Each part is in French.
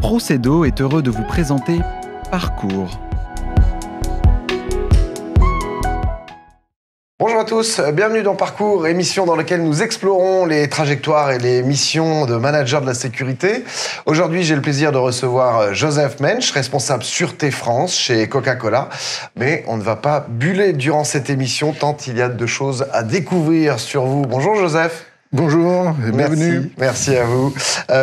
Procedo est heureux de vous présenter Parcours. Bonjour à tous, bienvenue dans Parcours, émission dans laquelle nous explorons les trajectoires et les missions de managers de la sécurité. Aujourd'hui, j'ai le plaisir de recevoir Joseph Mensch, responsable Sûreté France chez Coca-Cola. Mais on ne va pas buller durant cette émission tant il y a de choses à découvrir sur vous. Bonjour Joseph. Bonjour et bienvenue. Merci à vous.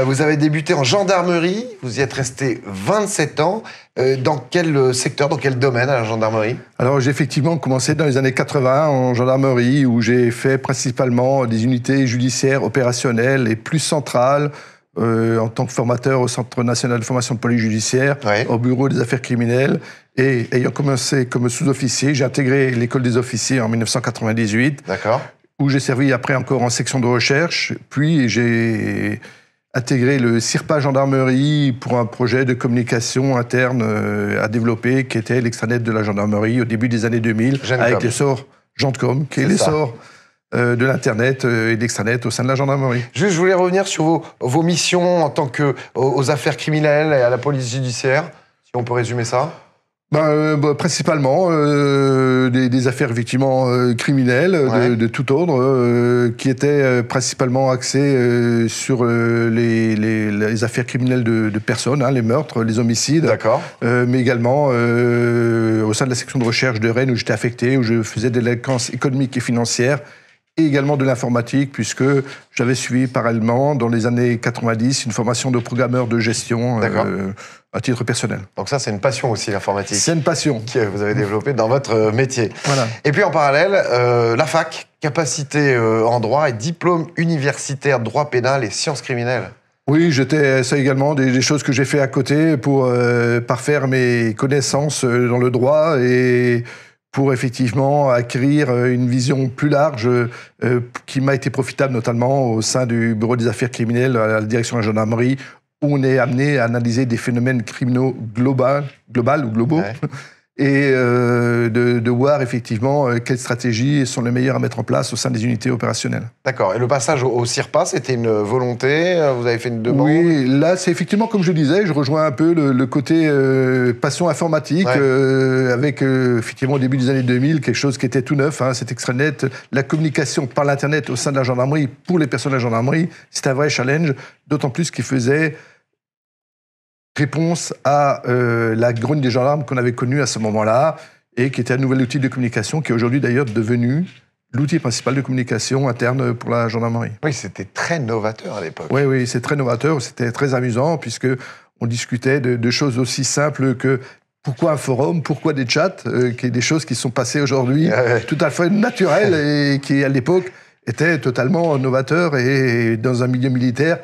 Vous avez débuté en gendarmerie, vous y êtes resté 27 ans. Dans quel secteur, dans quel domaine à la gendarmerie ? Alors j'ai effectivement commencé dans les années 80 en gendarmerie où j'ai fait principalement des unités judiciaires opérationnelles et plus centrales en tant que formateur au Centre national de formation de police judiciaire, au bureau des affaires criminelles. Et ayant commencé comme sous-officier, j'ai intégré l'école des officiers en 1998. D'accord. Où j'ai servi après encore en section de recherche, puis j'ai intégré le CIRPA Gendarmerie pour un projet de communication interne à développer, qui était l'extranet de la gendarmerie au début des années 2000, avec l'essor Gentcom, qui est l'essor de l'Internet et de l'extranet au sein de la gendarmerie. Juste, je voulais revenir sur vos missions en tant qu'aux affaires criminelles et à la police judiciaire, si on peut résumer ça. Principalement des affaires effectivement criminelles de tout ordre qui étaient principalement axées sur les affaires criminelles de personnes, les meurtres, les homicides, mais également au sein de la section de recherche de Rennes où j'étais affecté, où je faisais des délinquances économiques et financières et également de l'informatique, puisque j'avais suivi parallèlement, dans les années 90, une formation de programmeur de gestion à titre personnel. Donc ça, c'est une passion aussi, l'informatique. C'est une passion. Que vous avez développée dans votre métier. Voilà. Et puis en parallèle, la fac, capacité en droit et diplôme universitaire de droit pénal et sciences criminelles. Oui, c'est également des choses que j'ai fait à côté pour parfaire mes connaissances dans le droit et pour effectivement acquérir une vision plus large qui m'a été profitable notamment au sein du bureau des affaires criminelles à la direction de la gendarmerie où on est amené à analyser des phénomènes criminaux globaux et de voir effectivement quelles stratégies sont les meilleures à mettre en place au sein des unités opérationnelles. D'accord. Et le passage au CIRPA, c'était une volonté ? Vous avez fait une demande ? Oui, là, c'est effectivement, comme je disais, je rejoins un peu le côté passion informatique, avec effectivement au début des années 2000, quelque chose qui était tout neuf, cet extranet, la communication par l'Internet au sein de la gendarmerie, pour les personnes de la gendarmerie, c'était un vrai challenge, d'autant plus qu'il faisait réponse à la grogne des gendarmes qu'on avait connue à ce moment-là et qui était un nouvel outil de communication qui est aujourd'hui d'ailleurs devenu l'outil principal de communication interne pour la gendarmerie. Oui, c'était très novateur à l'époque. Oui, c'est très novateur, c'était très amusant puisque on discutait de choses aussi simples que pourquoi un forum, pourquoi des chats, qui est des choses qui sont passées aujourd'hui tout à fait naturelles et qui à l'époque étaient totalement novateurs et dans un milieu militaire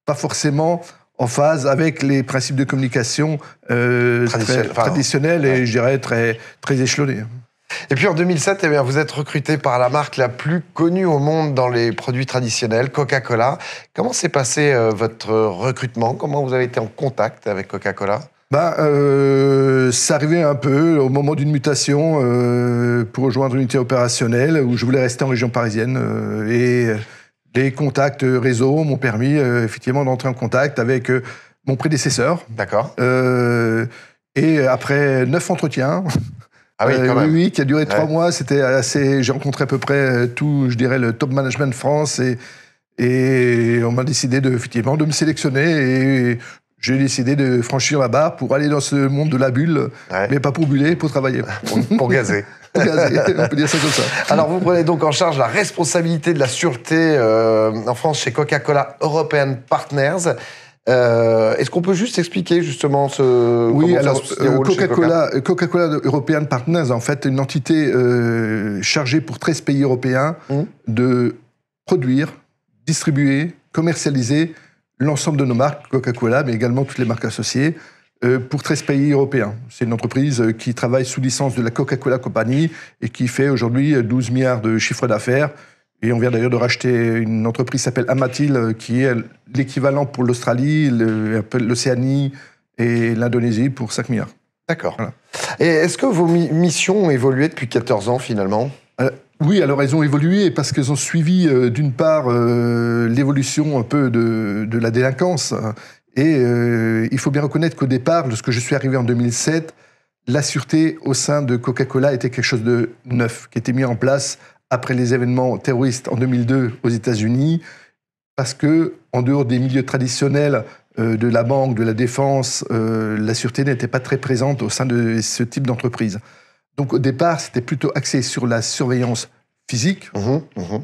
pas forcément en phase avec les principes de communication traditionnels et je dirais très échelonnés. Et puis en 2007, vous êtes recruté par la marque la plus connue au monde dans les produits traditionnels, Coca-Cola. Comment s'est passé votre recrutement ? Comment vous avez été en contact avec Coca-Cola ? Ça arrivait un peu au moment d'une mutation pour rejoindre une unité opérationnelle où je voulais rester en région parisienne et les contacts réseau m'ont permis effectivement d'entrer en contact avec mon prédécesseur. D'accord. Et après 9 entretiens, qui a duré 3 mois, c'était assez. J'ai rencontré à peu près tout, je dirais, le top management de France et on m'a décidé effectivement de me sélectionner et j'ai décidé de franchir la barre pour aller dans ce monde de la bulle, mais pas pour buller, pour travailler. Pour gazer. On peut dire ça comme ça. Alors, vous prenez donc en charge la responsabilité de la sûreté en France chez Coca-Cola European Partners. Est-ce qu'on peut juste expliquer justement comment ça se déroule chez Coca-Cola European Partners, en fait, une entité chargée pour 13 pays européens de produire, distribuer, commercialiser l'ensemble de nos marques Coca-Cola, mais également toutes les marques associées, pour 13 pays européens. C'est une entreprise qui travaille sous licence de la Coca-Cola Company et qui fait aujourd'hui 12 milliards de chiffre d'affaires. Et on vient d'ailleurs de racheter une entreprise qui s'appelle Amatil, qui est l'équivalent pour l'Australie, l'Océanie et l'Indonésie pour 5 milliards. D'accord. Voilà. Et est-ce que vos missions ont évolué depuis 14 ans finalement ? Oui, alors elles ont évolué parce qu'elles ont suivi d'une part l'évolution un peu de la délinquance Et il faut bien reconnaître qu'au départ, lorsque je suis arrivé en 2007, la sûreté au sein de Coca-Cola était quelque chose de neuf, qui était mis en place après les événements terroristes en 2002 aux États-Unis, parce que, en dehors des milieux traditionnels de la banque, de la défense, la sûreté n'était pas très présente au sein de ce type d'entreprise. Donc au départ, c'était plutôt axé sur la surveillance physique,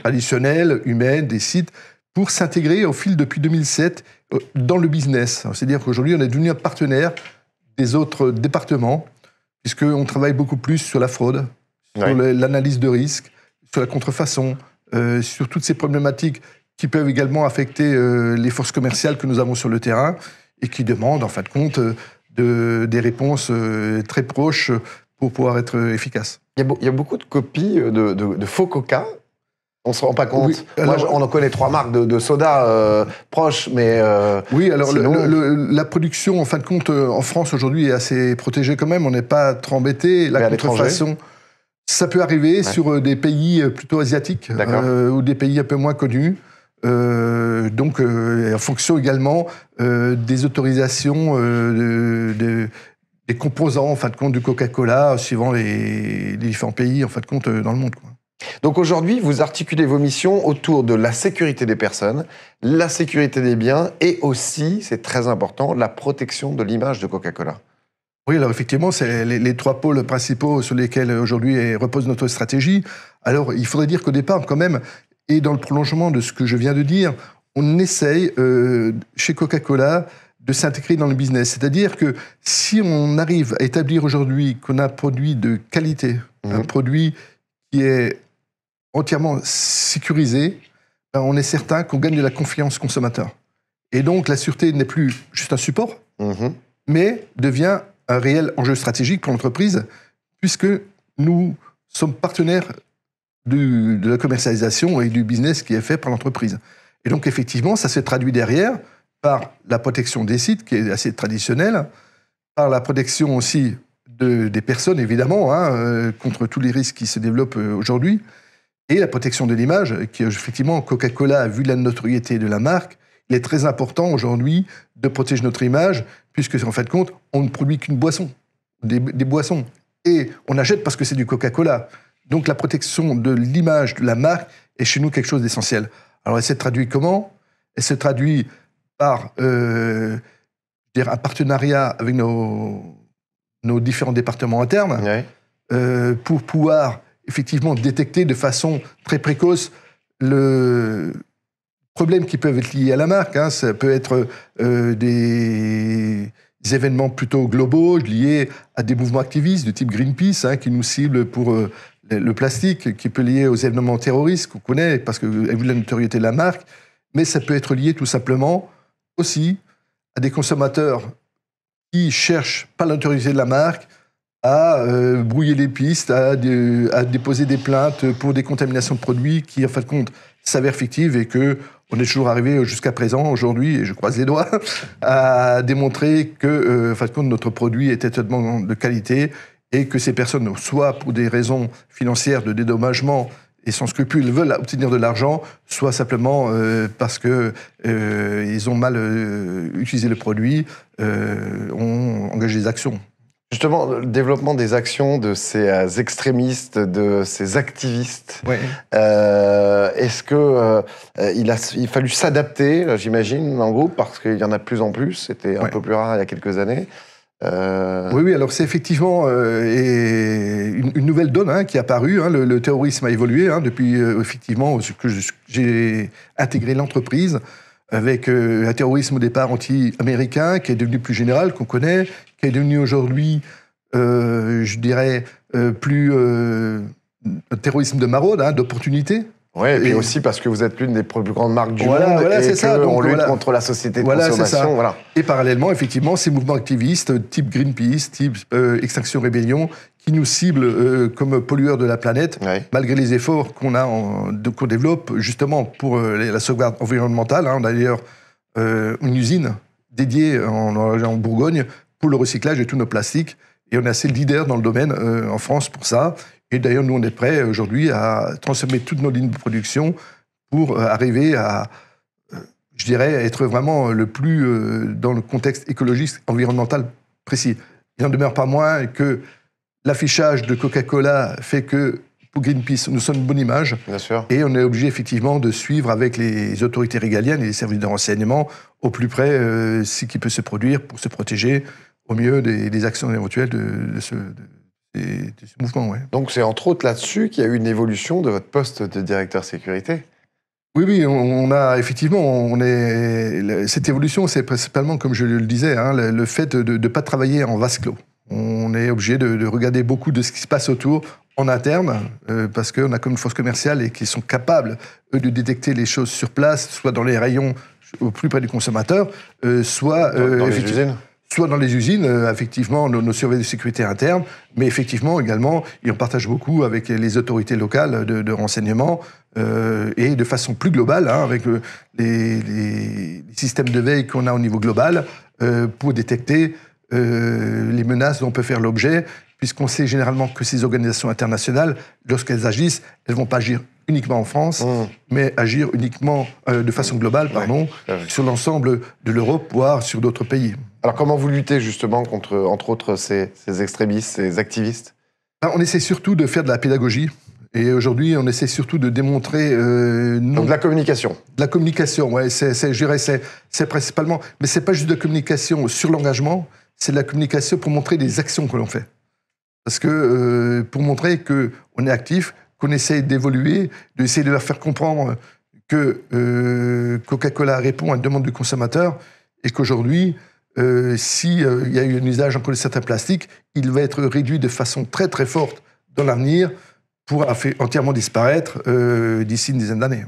traditionnelle, humaine, des sites, pour s'intégrer au fil depuis 2007 dans le business. C'est-à-dire qu'aujourd'hui, on est devenu un partenaire des autres départements, puisqu'on travaille beaucoup plus sur la fraude, sur l'analyse de risque, sur la contrefaçon, sur toutes ces problématiques qui peuvent également affecter les forces commerciales que nous avons sur le terrain et qui demandent, en fin de compte, des réponses très proches pour pouvoir être efficaces. Il y a beaucoup de copies de faux coca. On ne se rend pas compte. Oui, alors, moi, on en connaît 3 marques de soda proches, mais... oui, alors sinon... la production, en fin de compte, en France, aujourd'hui, est assez protégée quand même. On n'est pas trop embêté. La contrefaçon, ça peut arriver sur des pays plutôt asiatiques ou des pays un peu moins connus. Donc, en fonction également des autorisations des composants, en fin de compte, du Coca-Cola, suivant les différents pays, en fin de compte, dans le monde, quoi. Donc aujourd'hui, vous articulez vos missions autour de la sécurité des personnes, la sécurité des biens et aussi, c'est très important, la protection de l'image de Coca-Cola. Oui, alors effectivement, c'est les 3 pôles principaux sur lesquels aujourd'hui repose notre stratégie. Alors, il faudrait dire qu'au départ, quand même, et dans le prolongement de ce que je viens de dire, on essaye, chez Coca-Cola, de s'intégrer dans le business. C'est-à-dire que si on arrive à établir aujourd'hui qu'on a un produit de qualité, un produit qui est entièrement sécurisé, ben on est certain qu'on gagne de la confiance consommateur. Et donc, la sûreté n'est plus juste un support, mais devient un réel enjeu stratégique pour l'entreprise, puisque nous sommes partenaires de la commercialisation et du business qui est fait par l'entreprise. Et donc, effectivement, ça se traduit derrière par la protection des sites, qui est assez traditionnelle, par la protection aussi des personnes, évidemment, contre tous les risques qui se développent aujourd'hui, et la protection de l'image, qui, effectivement, Coca-Cola a vu la notoriété de la marque. Il est très important aujourd'hui de protéger notre image, puisque, en fin de compte, on ne produit qu'une boisson, des boissons. Et on achète parce que c'est du Coca-Cola. Donc la protection de l'image de la marque est chez nous quelque chose d'essentiel. Alors elle se traduit comment? Elle se traduit par un partenariat avec nos différents départements internes pour pouvoir effectivement détecter de façon très précoce le problème qui peuvent être liés à la marque. Ça peut être des événements plutôt globaux liés à des mouvements activistes de type Greenpeace qui nous ciblent pour le plastique, qui peut lier aux événements terroristes qu'on connaît parce que vu la notoriété de la marque, mais ça peut être lié tout simplement aussi à des consommateurs qui cherchent par la notoriété de la marque à brouiller les pistes, à déposer des plaintes pour des contaminations de produits qui, en fin de compte, s'avèrent fictives et qu'on est toujours arrivé jusqu'à présent, aujourd'hui, et je croise les doigts, à démontrer que, en fin de compte, notre produit était totalement de qualité et que ces personnes, soit pour des raisons financières de dédommagement et sans scrupule, veulent obtenir de l'argent, soit simplement parce qu'ils ont mal utilisé le produit, ont engagé des actions. Justement, le développement des actions de ces extrémistes, de ces activistes, est-ce qu'il a fallu s'adapter, j'imagine, en groupe, parce qu'il y en a de plus en plus, c'était un peu plus rare il y a quelques années. Oui, alors c'est effectivement une nouvelle donne qui est apparue. Le terrorisme a évolué depuis effectivement que j'ai intégré l'entreprise avec un terrorisme au départ anti-américain qui est devenu plus général, qu'on connaît, qui est devenu aujourd'hui, je dirais, plus un terrorisme de maraude, d'opportunité. Oui, et puis aussi parce que vous êtes l'une des plus grandes marques du monde et ça. qu'on lutte contre la société de consommation. Voilà. Et parallèlement, effectivement, ces mouvements activistes type Greenpeace, type Extinction Rébellion, qui nous ciblent comme pollueurs de la planète, malgré les efforts qu'on développe justement pour la sauvegarde environnementale. On a d'ailleurs une usine dédiée en Bourgogne pour le recyclage de tous nos plastiques. Et on est assez leader dans le domaine en France pour ça. Et d'ailleurs, nous, on est prêts aujourd'hui à transformer toutes nos lignes de production pour arriver à, je dirais, être vraiment le plus dans le contexte écologique, environnemental précis. Il n'en demeure pas moins que l'affichage de Coca-Cola fait que, pour Greenpeace, nous sommes une bonne image. Bien sûr. Et on est obligé, effectivement, de suivre avec les autorités régaliennes et les services de renseignement au plus près ce qui peut se produire pour se protéger au mieux des actions éventuelles de ce mouvement. Ouais. Donc, c'est entre autres là-dessus qu'il y a eu une évolution de votre poste de directeur sécurité. Oui, on a effectivement, cette évolution, c'est principalement, comme je le disais, hein, le fait de ne pas travailler en vase clos. On est obligé de regarder beaucoup de ce qui se passe autour en interne, parce qu'on a comme une force commerciale et qui sont capables, eux, de détecter les choses sur place, soit dans les rayons au plus près du consommateur, soit dans les usines. Soit dans les usines, effectivement, nos surveillants de sécurité interne, mais effectivement, également, on partage beaucoup avec les autorités locales de renseignement et de façon plus globale, hein, avec les systèmes de veille qu'on a au niveau global pour détecter les menaces dont on peut faire l'objet, puisqu'on sait généralement que ces organisations internationales, lorsqu'elles agissent, elles ne vont pas agir uniquement en France, mais agir uniquement de façon globale, sur l'ensemble de l'Europe, voire sur d'autres pays. Alors comment vous luttez justement contre, entre autres, ces extrémistes, ces activistes ? On essaie surtout de faire de la pédagogie. Et aujourd'hui, on essaie surtout de démontrer... Donc de la communication. De la communication, ouais. Je dirais, c'est principalement... Mais c'est pas juste de la communication sur l'engagement, c'est de la communication pour montrer des actions que l'on fait. Parce que pour montrer qu'on est actif, qu'on essaie d'évoluer, d'essayer de leur faire comprendre que Coca-Cola répond à une demande du consommateur et qu'aujourd'hui, s'il y a eu un usage encore de certains plastiques, il va être réduit de façon très très forte dans l'avenir pour entièrement disparaître d'ici une dizaine d'années.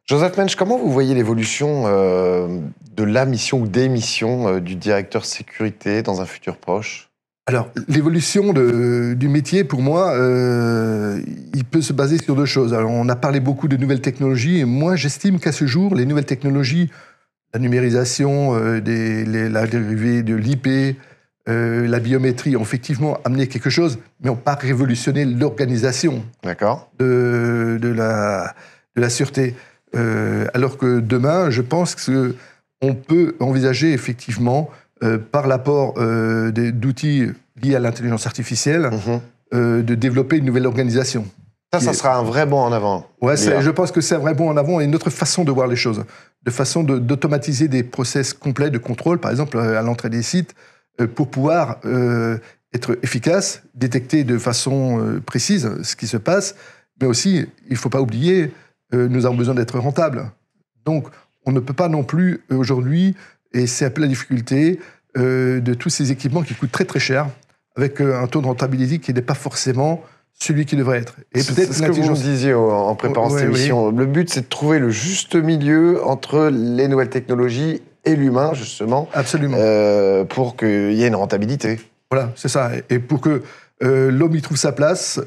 Joseph Mensch, comment vous voyez l'évolution de la mission ou des missions du directeur sécurité dans un futur proche ? Alors, l'évolution du métier, pour moi, il peut se baser sur deux choses. Alors, on a parlé beaucoup de nouvelles technologies, et moi, j'estime qu'à ce jour, les nouvelles technologies, la numérisation, la dérivée de l'IP, la biométrie ont effectivement amené quelque chose, mais n'ont pas révolutionné l'organisation de la sûreté. Alors que demain, je pense qu'on peut envisager effectivement, par l'apport d'outils liés à l'intelligence artificielle, de développer une nouvelle organisation. Ça sera un vrai bond en avant. Ouais, je pense que c'est un vrai bond en avant et une autre façon de voir les choses. De façon d'automatiser des process complets de contrôle, par exemple à l'entrée des sites, pour pouvoir être efficace, détecter de façon précise ce qui se passe, mais aussi, il ne faut pas oublier, nous avons besoin d'être rentables. Donc, on ne peut pas non plus aujourd'hui, et c'est un peu la difficulté, de tous ces équipements qui coûtent très très cher, avec un taux de rentabilité qui n'est pas forcément celui qui devrait être. Et c'est ce que vous me disiez en préparant cette émission. Oui. Le but, c'est de trouver le juste milieu entre les nouvelles technologies et l'humain, justement. Absolument. Pour qu'il y ait une rentabilité. Voilà, c'est ça. Et pour que l'homme y trouve sa place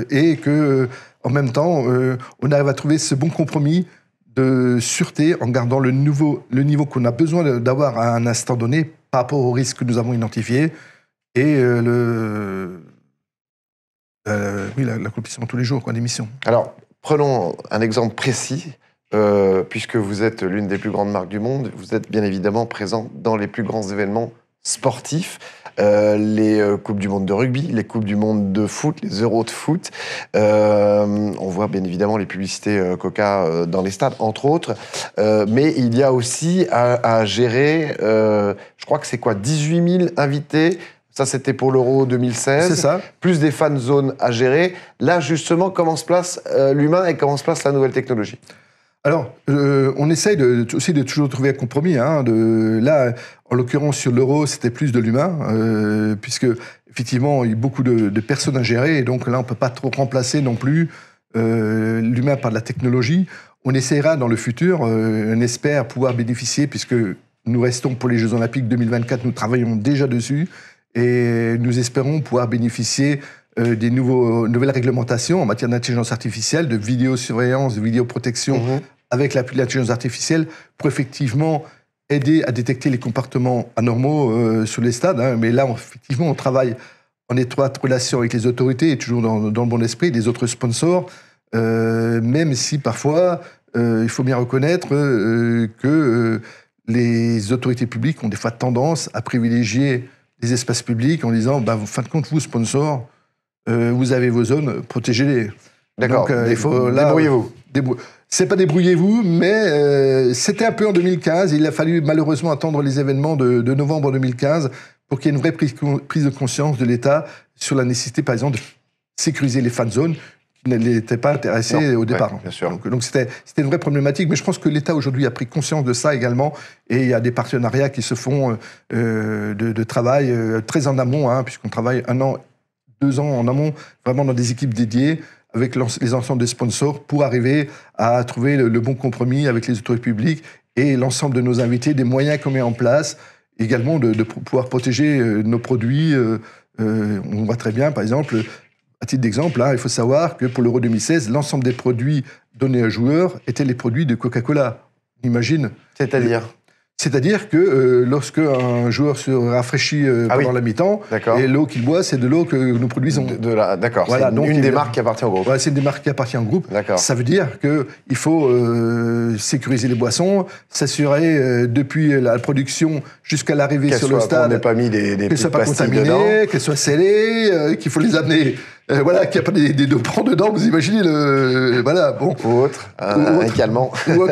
et que, en même temps, on arrive à trouver ce bon compromis de sûreté en gardant le niveau qu'on a besoin d'avoir à un instant donné par rapport aux risques que nous avons identifiés et l'accomplissement tous les jours des missions. Alors, prenons un exemple précis. Puisque vous êtes l'une des plus grandes marques du monde, vous êtes bien évidemment présent dans les plus grands événements sportifs, les Coupes du Monde de rugby, les Coupes du Monde de foot, les Euros de foot. On voit bien évidemment les publicités Coca dans les stades, entre autres. Mais il y a aussi à gérer, je crois que c'est 18 000 invités. Ça, c'était pour l'Euro 2016. C'est ça. Plus des fan zones à gérer. Là, justement, comment se place l'humain et comment se place la nouvelle technologie ? Alors, on essaye aussi de toujours trouver un compromis. Là, en l'occurrence, sur l'euro, c'était plus de l'humain, puisque, effectivement, il y a beaucoup de personnes à gérer, et donc là, on ne peut pas trop remplacer non plus l'humain par de la technologie. On essaiera dans le futur, on espère pouvoir bénéficier, puisque nous restons pour les Jeux Olympiques 2024, nous travaillons déjà dessus, et nous espérons pouvoir bénéficier des nouvelles réglementations en matière d'intelligence artificielle, de vidéosurveillance, de vidéoprotection, avec l'appui de l'intelligence artificielle, pour effectivement aider à détecter les comportements anormaux sur les stades. Mais là, effectivement, on travaille en étroite relation avec les autorités et toujours dans le bon esprit, les autres sponsors, même si parfois, il faut bien reconnaître que les autorités publiques ont des fois tendance à privilégier les espaces publics en disant, en fin de compte, vous, sponsors, vous avez vos zones, protégez-les. D'accord, il faut débrouillez-vous. C'est pas débrouillez-vous, mais c'était un peu en 2015. Il a fallu malheureusement attendre les événements de novembre 2015 pour qu'il y ait une vraie prise de conscience de l'État sur la nécessité, par exemple, de sécuriser les fan zones qui n'étaient pas intéressés au départ. Ouais, bien sûr. Donc c'était une vraie problématique, mais je pense que l'État aujourd'hui a pris conscience de ça également, et il y a des partenariats qui se font de travail très en amont, puisqu'on travaille 1 an, 2 ans en amont, vraiment dans des équipes dédiées, avec les ensembles des sponsors, pour arriver à trouver le bon compromis avec les autorités publiques et l'ensemble de nos invités, des moyens qu'on met en place, également de pouvoir protéger nos produits. On voit très bien, par exemple, à titre d'exemple, il faut savoir que pour l'Euro 2016, l'ensemble des produits donnés aux joueurs étaient les produits de Coca-Cola. Imagine. C'est-à-dire que lorsque un joueur se rafraîchit pendant la mi-temps, et l'eau qu'il boit, c'est de l'eau que nous produisons. D'accord, voilà, c'est une des marques qui appartient au groupe. Voilà, c'est une des marques qui appartient au groupe. Ça veut dire qu'il faut sécuriser les boissons, s'assurer depuis la production jusqu'à l'arrivée sur le stade, qu'on n'ait pas mis des qu'elles ne soient pas contaminées, qu'elles soient scellées, qu'il faut les amener... voilà, qu'il n'y a pas des dopants dedans, vous imaginez voilà, bon. Ou autre, un calmant. Ou un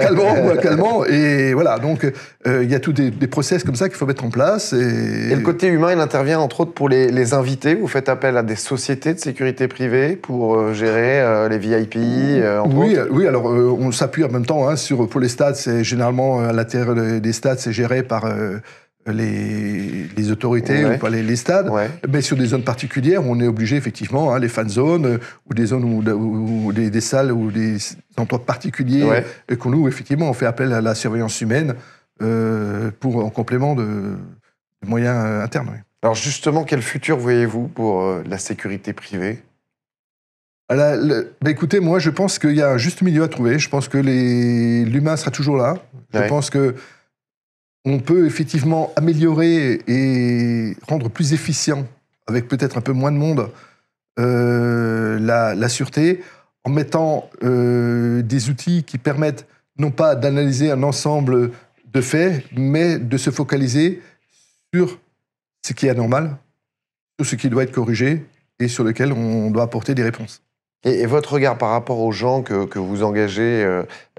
calmant, et voilà, donc il y a tous des process comme ça qu'il faut mettre en place. Et le côté humain, il intervient entre autres pour les invités. Vous faites appel à des sociétés de sécurité privée pour gérer les VIP, entre autres. Oui, alors on s'appuie en même temps pour les stades, c'est généralement à l'intérieur des stades, c'est géré par... les autorités ou pas les stades, mais sur des zones particulières où on est obligé effectivement, les fan zones ou des zones ou des salles ou des endroits particuliers qu'on loue, effectivement, on fait appel à la surveillance humaine en complément de moyens internes. Oui. Alors justement, quel futur voyez-vous pour la sécurité privée ? Écoutez, moi je pense qu'il y a un juste milieu à trouver. Je pense que l'humain sera toujours là. Je pense que on peut effectivement améliorer et rendre plus efficient, avec peut-être un peu moins de monde, la sûreté, en mettant des outils qui permettent non pas d'analyser un ensemble de faits, mais de se focaliser sur ce qui est anormal, sur ce qui doit être corrigé et sur lequel on doit apporter des réponses. Et votre regard par rapport aux gens que vous engagez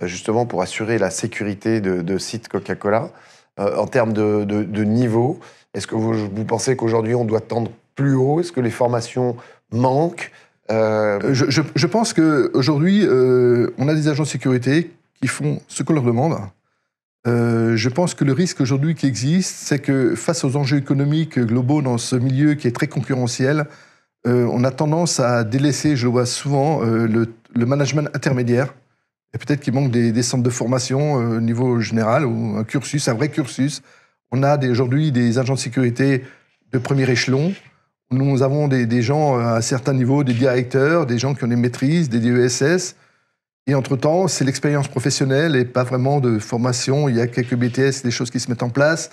justement pour assurer la sécurité de sites Coca-Cola, en termes de niveau, est-ce que vous pensez qu'aujourd'hui on doit tendre plus haut ? Est-ce que les formations manquent ? Je pense qu'aujourd'hui, on a des agents de sécurité qui font ce qu'on leur demande. Je pense que le risque aujourd'hui qui existe, c'est que face aux enjeux économiques globaux dans ce milieu qui est très concurrentiel, on a tendance à délaisser, je le vois souvent, le management intermédiaire. Et peut-être qu'il manque des centres de formation au niveau général, ou un vrai cursus. On a aujourd'hui des agents de sécurité de premier échelon. Nous avons des gens à un certain niveau, des directeurs, des gens qui ont des maîtrises, des DESS. Et entre-temps, c'est l'expérience professionnelle et pas vraiment de formation. Il y a quelques BTS, des choses qui se mettent en place,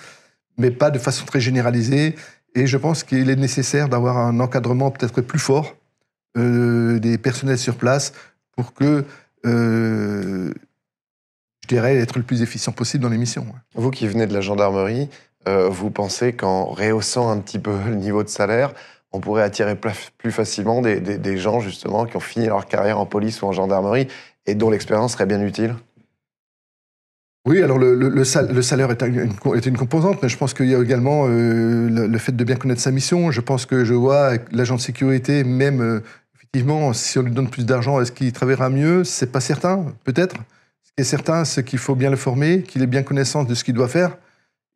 mais pas de façon très généralisée. Et je pense qu'il est nécessaire d'avoir un encadrement peut-être plus fort des personnels sur place pour que... je dirais être le plus efficient possible dans les missions. Vous qui venez de la gendarmerie, vous pensez qu'en rehaussant un petit peu le niveau de salaire, on pourrait attirer plus facilement des gens justement qui ont fini leur carrière en police ou en gendarmerie et dont l'expérience serait bien utile ? Oui, alors le salaire est une composante, mais je pense qu'il y a également le fait de bien connaître sa mission. Je pense que je vois l'agent de sécurité, même effectivement, si on lui donne plus d'argent, est-ce qu'il travaillera mieux ? C'est pas certain, peut-être. Ce qui est certain, c'est qu'il faut bien le former, qu'il ait bien connaissance de ce qu'il doit faire,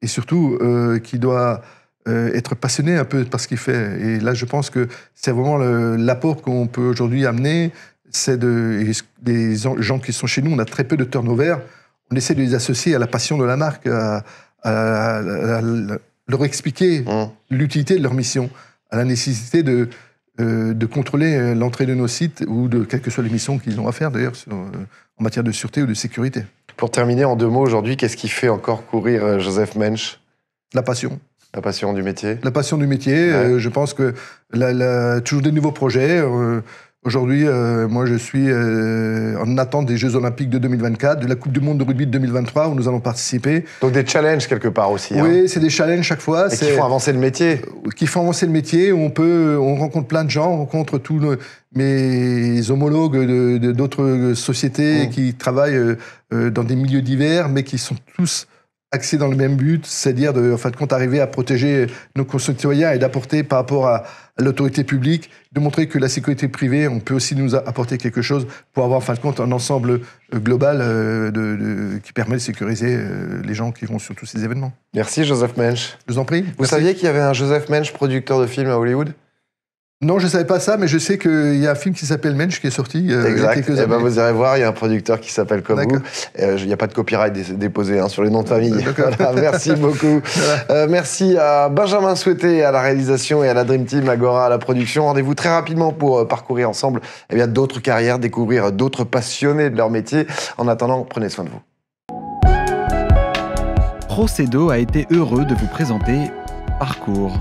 et surtout qu'il doit être passionné un peu par ce qu'il fait. Et là, je pense que c'est vraiment l'apport qu'on peut aujourd'hui amener. C'est des gens qui sont chez nous, on a très peu de turnover. On essaie de les associer à la passion de la marque, à leur expliquer l'utilité de leur mission, à la nécessité de contrôler l'entrée de nos sites ou de quelles que soient les missions qu'ils ont à faire, d'ailleurs, en matière de sûreté ou de sécurité. Pour terminer, en 2 mots, aujourd'hui, qu'est-ce qui fait encore courir Joseph Mensch ? La passion. La passion du métier ? La passion du métier. Je pense que toujours des nouveaux projets. Aujourd'hui, moi, je suis en attente des Jeux Olympiques de 2024, de la Coupe du Monde de rugby de 2023, où nous allons participer. Donc des challenges quelque part aussi. Oui, c'est des challenges chaque fois. Et qui font avancer le métier. Qui font avancer le métier. On rencontre plein de gens, on rencontre tous mes homologues d'autres sociétés qui travaillent dans des milieux divers, mais qui sont tous axés dans le même but, c'est-à-dire en fin de compte arriver à protéger nos concitoyens et d'apporter par rapport à l'autorité publique, de montrer que la sécurité privée, on peut aussi nous apporter quelque chose pour avoir en fin de compte un ensemble global qui permet de sécuriser les gens qui vont sur tous ces événements. Merci Joseph Mensch. Je vous en prie. Vous saviez qu'il y avait un Joseph Mensch, producteur de films à Hollywood ? Non, je ne savais pas ça, mais je sais qu'il y a un film qui s'appelle Mensch qui est sorti il y a quelques années. Vous irez voir, il y a un producteur qui s'appelle comme vous. Il n'y a pas de copyright déposé sur les noms de famille. Voilà, merci beaucoup. Voilà. Merci à Benjamin Souhaité à la réalisation et à la Dream Team Agora à la production. Rendez-vous très rapidement pour parcourir ensemble d'autres carrières, découvrir d'autres passionnés de leur métier. En attendant, prenez soin de vous. Procedo a été heureux de vous présenter Parcours.